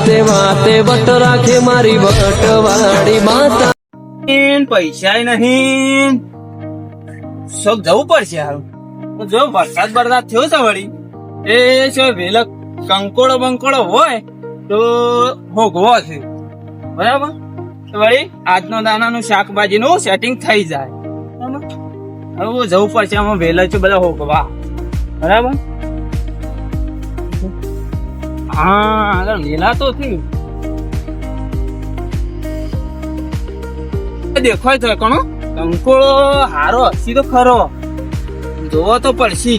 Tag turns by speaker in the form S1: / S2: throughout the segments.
S1: વાતે વાતે વટ રાખે મારી વટવાળી માતા.
S2: પૈસા નહીં, શોખ જવું પડશે હારું. જો વરસાદ બરસાદ થયો છે વળી એ જો વેલક કંકોડો બંકોડો હોય તો ભોગવો છે બરાબર. તો વળી આજનો દાનાનું શાકભાજી નું સેટિંગ થઈ જાય બરાબર. હવે જવું પડશે આમાં વેલા છે બધા હોગવા બરાબર. હા વેલા તો થયું દેખાય તો કોનો કંકોળો હારો હસી તો ખરો જોવો તો પડશે.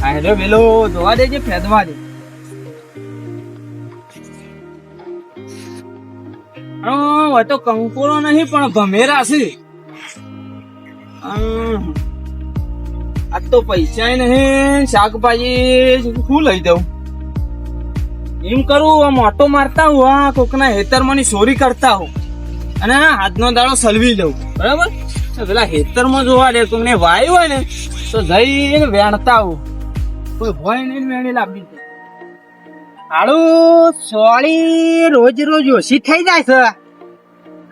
S2: હાલો વેલો જોવા દેજે ફેદવા દે. હવે તો કંકોળો નહીં પણ ભમેરા છે. આજ તો પૈસા નહીં, શાકભાજી શું લઈ દઉં એમ કરું. આમ ઓટો મારતા હું હા કોકના હેતરમાં ની ચોરી કરતા હું અને આજનો દાડો સલવી લઉં બરાબર. પેલા હેતરમાં જોવા દે કોઈને વાય હોય ને તો જઈને વેણતા આવું. કોઈ ભય નહીં વેણી લાવી
S3: હાલું સોળી રોજ રોજ ઓછી થઈ જાય છે.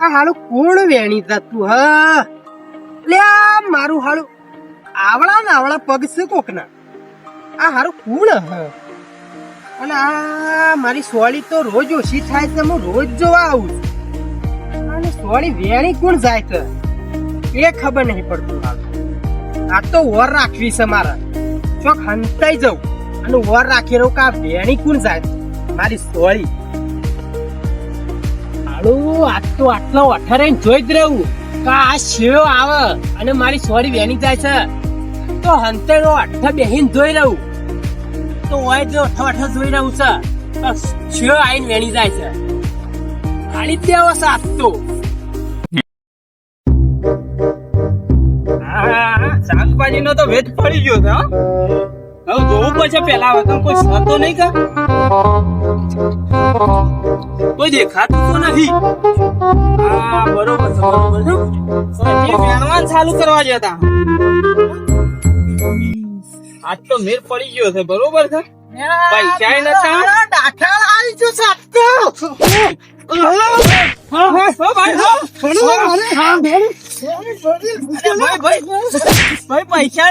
S3: આ હાલું કોણ વેણી જતું હ લે મારું હાલું આવડા ને આવડા પગ છે કોકના. આ હારું કોણ હ અને આ મારી સોળી તો રોજ ઓછી થાય છે. હું રોજ જોવા આવું છું અને સોળી વેણી કોણ જાય છે એ ખબર નહીં પડતું. આ તો વર રાખવી છે મારા. ચોક હંતાઈ જવું અને વર રાખી રહું કે આ વેણી કોણ જાય મારી સોળી. હાલું આજ તો આટલો અઠારે જોઈ જ રહું કે આ શેરો આવે અને મારી સોળી વેણી જાય છે તો હંતાઈ અઠા બેહીન જોઈ રહું તો હોય જો અઠા જોઈ રહ્યું છે શેરો આવીને વેણી જાય છે. ગાડી દેવો સાથ તો
S2: શાકભાજી નો તો વેચ પડી ગયો છે. હવે જોવું પછી પેલા વખત કોઈ સતો નહીં કા કોઈ દેખાતું તો નથી. હા બરોબર છે બરોબર છે. વેણવાન ચાલુ કરવા જતા આજ તો મેર પડી ગયો છે બરોબર છે. પૈસા નથી
S3: દાખલ આવી ગયો સાથ તો
S2: ભાઈ પૈસા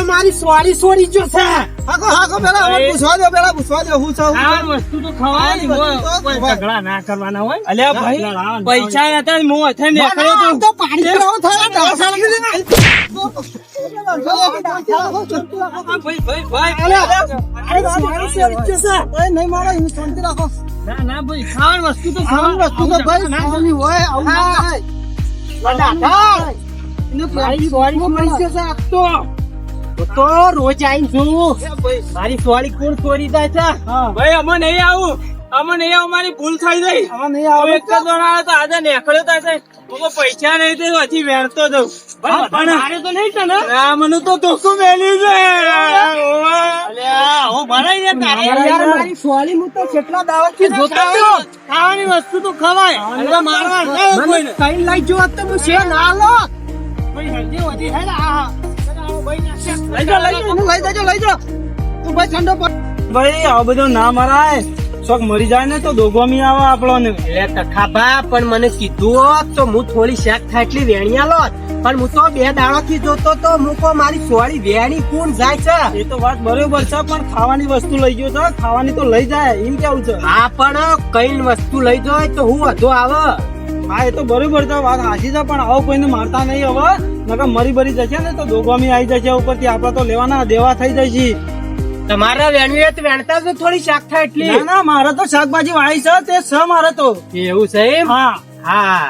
S3: મારી સોળી સોરી જો છે.
S2: વસ્તુ તો ખવાની ઝઘડા ના કરવાના હોય. અલ્યા ભાઈ પૈસા હતા હું અથે નીકળ્યો તો ના ના ભાઈ ખાવાની વસ્તુ તો ખાવાની વસ્તુ તો ભાઈ
S3: તો રોજ આવીને જોવું મારી સોળી કોણ ચોરી જાય છે.
S2: ભાઈ અમે નહીં આવું મારી ભૂલ થઈ ગઈ. એક જ વાર આવ્યો તો આજે નીકળ્યો તો પૈસા નહીં તો હજી વેણતો જઉં પણ મારે તો નહીં છે ને. મને તો ધોકો મેલ્યું છે. હું ભરાઈ
S3: મારી સોળી હું તો કેટલા દાવતથી જોતો
S2: ખાવાની વસ્તુ તો ખવાય મારવા
S3: કઈ લઈ જો તો હું છે ના લો
S2: લઈ
S3: લઈ તું ભાઈ ઠંડો
S2: ભાઈ આવો બધો ના મરાય. શોખ મરી જાય ને તો દોગોમી આવે આપણો ને.
S3: એટલે તખાબા પણ મને કીધું હોત તો હું થોડી શેક થાય એટલી વેણિયા લોત પણ હું તો 2 દાડોથી જોતો તો મૂકો મારી સોળી વેણી કોણ જાય છે.
S2: એ તો વાત બરોબર છે પણ ખાવાની વસ્તુ લઈ ગયો તો ખાવાની તો લઈ જાય એમ કેવું છે.
S3: હા પણ કઈ વસ્તુ લઈ જાય તો હું વધુ આવે.
S2: હા એ તો બરોબર છે વાત સાચી છે પણ આવો કોઈને મારતા નહીં હવે નકર મરી બરી જશે ને તો દોગોમી આવી જશે ઉપરથી આપડે તો લેવાના દેવા થઈ જશે.
S3: તમારા વેણવી તો વેણતા તો થોડી શાક થાય એટલી.
S2: ના મારે તો શાકભાજી વાળી છે તે છે મારે તો.
S3: એવું છે એમ.
S2: હા
S3: હા